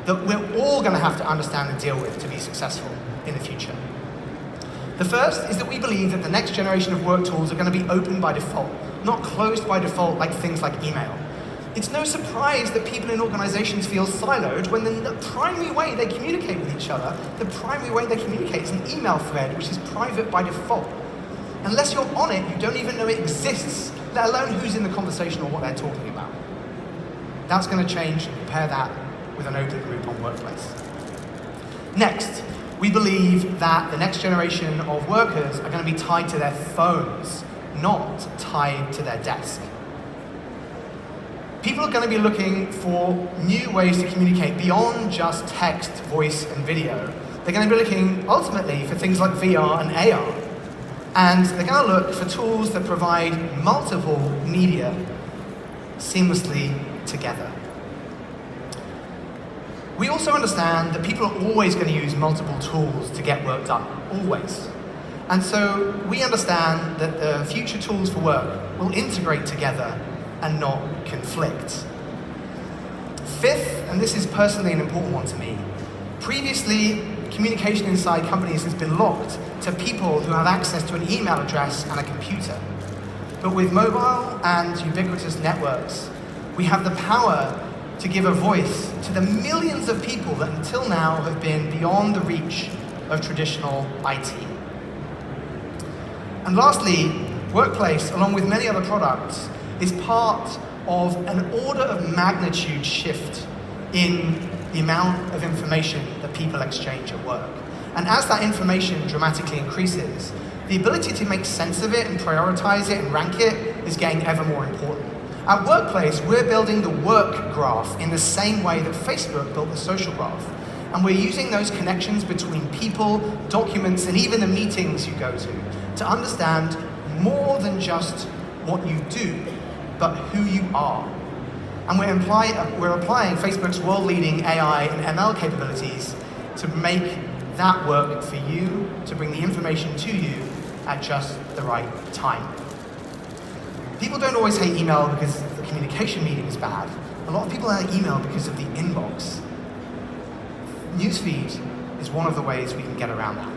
that we're all going to have to understand and deal with to be successful in the future. The first is that we believe that the next generation of work tools are going to be open by default, not closed by default like things like email. It's no surprise that people in organizations feel siloed when the primary way they communicate with each other, the primary way they communicate is an email thread, which is private by default. Unless you're on it, you don't even know it exists, let alone who's in the conversation or what they're talking about. That's going to change. Pair that with an open group on Workplace. Next, we believe that the next generation of workers are going to be tied to their phones, not tied to their desk. People are going to be looking for new ways to communicate beyond just text, voice, and video. They're going to be looking, ultimately, for things like VR and AR. And they're going to look for tools that provide multiple media seamlessly together. We also understand that people are always going to use multiple tools to get work done, always. And so we understand that the future tools for work will integrate together and not conflict. Fifth, and this is personally an important one to me, previously, communication inside companies has been locked to people who have access to an email address and a computer. But with mobile and ubiquitous networks, we have the power to give a voice to the millions of people that until now have been beyond the reach of traditional IT. And lastly, Workplace, along with many other products, is part of an order of magnitude shift in the amount of information that people exchange at work. And as that information dramatically increases, the ability to make sense of it and prioritize it and rank it is getting ever more important. At Workplace, we're building the work graph in the same way that Facebook built the social graph. And we're using those connections between people, documents, and even the meetings you go to understand more than just what you do, but who you are. And we're applying Facebook's world-leading AI and ML capabilities to make that work for you, to bring the information to you at just the right time. People don't always hate email because the communication medium is bad. A lot of people hate email because of the inbox. Newsfeed is one of the ways we can get around that.